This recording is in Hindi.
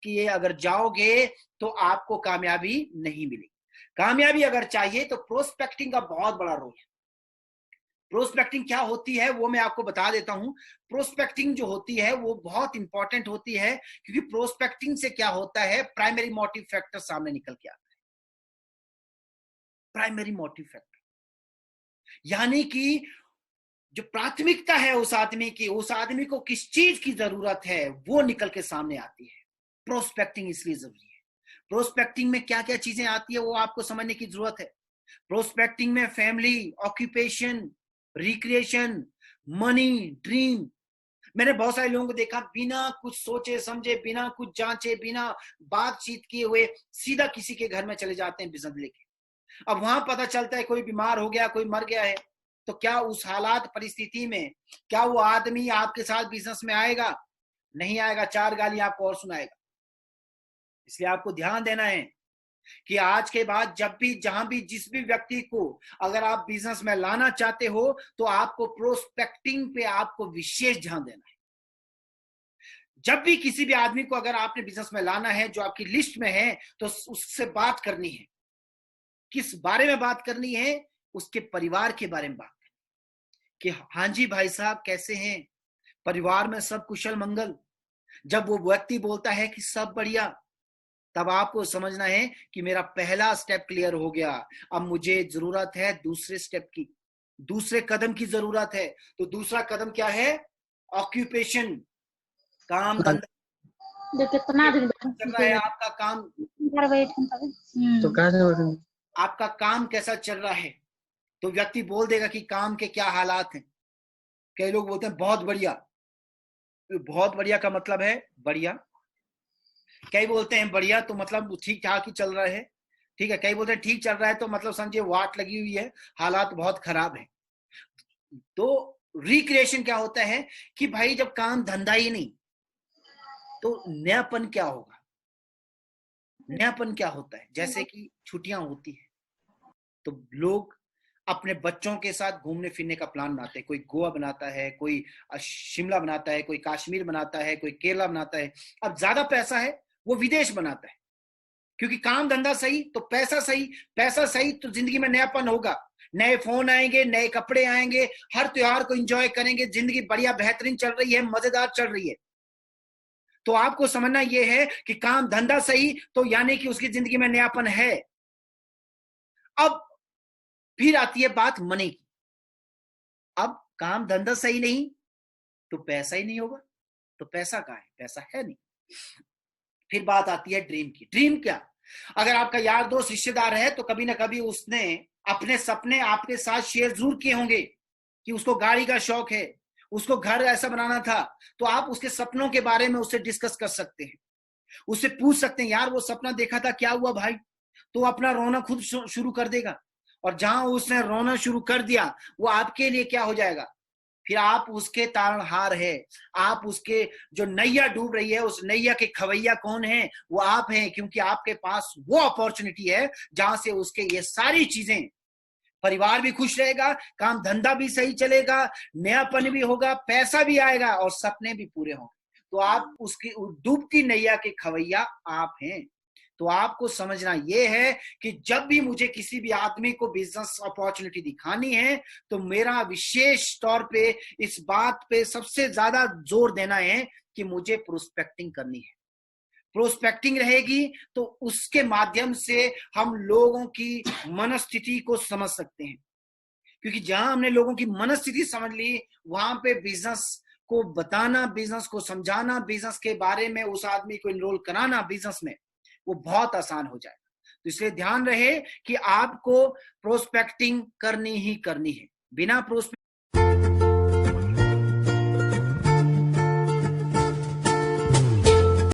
किए अगर जाओगे तो आपको कामयाबी नहीं मिलेगी। कामयाबी अगर चाहिए तो प्रोस्पेक्टिंग का बहुत बड़ा रोल है। प्रोस्पेक्टिंग क्या होती है वो मैं आपको बता देता हूं। प्रोस्पेक्टिंग जो होती है वो बहुत इंपॉर्टेंट होती है, क्योंकि प्रोस्पेक्टिंग से क्या होता है, प्राइमरी मोटिव फैक्टर सामने निकल के आता है। प्राइमरी मोटिव फैक्टर यानी कि जो प्राथमिकता है उस आदमी की, उस आदमी को किस चीज की जरूरत है वो निकल के सामने आती है। प्रोस्पेक्टिंग इसलिए जरूरी है। प्रोस्पेक्टिंग में क्या क्या चीजें आती है वो आपको समझने की जरूरत है। प्रोस्पेक्टिंग में family, occupation, recreation, money, dream. मैंने बहुत सारे लोगों को देखा बिना कुछ सोचे समझे, बिना कुछ जांचे, बिना बातचीत किए हुए सीधा किसी के घर में चले जाते हैं बिजनेस लेके। अब वहां पता चलता है कोई बीमार हो गया, कोई मर गया है, तो क्या उस हालात परिस्थिति में क्या वो आदमी आपके साथ बिजनेस में आएगा? नहीं आएगा, 4 गाली आपको और सुनाएगा। इसलिए आपको ध्यान देना है कि आज के बाद जब भी, जहां भी, जिस भी व्यक्ति को अगर आप बिजनेस में लाना चाहते हो तो आपको प्रोस्पेक्टिंग पे आपको विशेष ध्यान देना है। जब भी किसी भी आदमी को अगर आपने बिजनेस में लाना है जो आपकी लिस्ट में है, तो उससे बात करनी है। किस बारे में बात करनी है? उसके परिवार के बारे में बात करनी कि हाँ जी भाई साहब कैसे हैं, परिवार में सब कुशल मंगल। जब वो व्यक्ति बोलता है कि सब बढ़िया, तब आपको समझना है कि मेरा पहला स्टेप क्लियर हो गया। अब मुझे जरूरत है दूसरे स्टेप की, दूसरे कदम की जरूरत है। तो दूसरा कदम क्या है? ऑक्यूपेशन, काम धंधा। कितना दिन चल रहा है आपका काम? तो आपका काम कैसा चल रहा है? तो व्यक्ति बोल देगा कि काम के क्या हालात हैं। कई लोग बोलते हैं बहुत बढ़िया। बहुत बढ़िया का मतलब है बढ़िया। कई बोलते हैं बढ़िया तो मतलब ठीक ठाक ही चल रहा है, ठीक है। कई बोलते हैं ठीक चल रहा है तो मतलब समझिए वाट लगी हुई है, हालात बहुत खराब है। तो रिक्रिएशन क्या होता है कि भाई जब काम धंधा ही नहीं तो नयापन क्या होगा? नयापन क्या होता है? जैसे कि छुट्टियां होती है तो लोग अपने बच्चों के साथ घूमने फिरने का प्लान बनाते हैं। कोई गोवा बनाता है, कोई शिमला बनाता है, कोई कश्मीर बनाता है, कोई केरला बनाता है। अब ज्यादा पैसा है वो विदेश बनाता है, क्योंकि काम धंधा सही तो पैसा सही, पैसा सही तो जिंदगी में नयापन होगा। नए फोन आएंगे, नए कपड़े आएंगे, हर त्योहार को एंजॉय करेंगे, जिंदगी बढ़िया बेहतरीन चल रही है, मजेदार चल रही है। तो आपको समझना यह है कि काम धंधा सही तो यानी कि उसकी जिंदगी में नयापन है। अब फिर आती है बात मनी की। अब काम धंधा सही नहीं तो पैसा ही नहीं होगा, तो पैसा कहाँ है? पैसा है नहीं। फिर बात आती है ड्रीम की। ड्रीम क्या? अगर आपका यार दोस्त रिश्तेदार है तो कभी ना कभी उसने अपने सपने आपके साथ शेयर जरूर किए होंगे कि उसको गाड़ी का शौक है, उसको घर ऐसा बनाना था। तो आप उसके सपनों के बारे में उससे डिस्कस कर सकते हैं, उससे पूछ सकते हैं यार वो सपना देखा था क्या हुआ भाई? तो अपना रोना खुद शुरू कर देगा, और जहां उसने रोना शुरू कर दिया वो आपके लिए क्या हो जाएगा? फिर आप उसके तारणहार है, आप उसके जो नैया डूब रही है उस नैया के खवैया कौन है? वो आप हैं, क्योंकि आपके पास वो अपॉर्चुनिटी है जहां से उसके ये सारी चीजें, परिवार भी खुश रहेगा, काम धंधा भी सही चलेगा, नयापन भी होगा, पैसा भी आएगा और सपने भी पूरे होंगे। तो आप उसकी डूबती नैया के खवैया आप हैं। तो आपको समझना यह है कि जब भी मुझे किसी भी आदमी को बिजनेस अपॉर्चुनिटी दिखानी है तो मेरा विशेष तौर पे इस बात पे सबसे ज्यादा जोर देना है कि मुझे प्रोस्पेक्टिंग करनी है। प्रोस्पेक्टिंग रहेगी तो उसके माध्यम से हम लोगों की मनस्थिति को समझ सकते हैं, क्योंकि जहां हमने लोगों की मनस्थिति समझ ली वहां पे बिजनेस को बताना, बिजनेस को समझाना, बिजनेस के बारे में उस आदमी को इनरोल कराना बिजनेस में, वो बहुत आसान हो जाएगा। तो इसलिए ध्यान रहे कि आपको प्रोस्पेक्टिंग करनी ही करनी है। बिना प्रोस्पेक्टिंग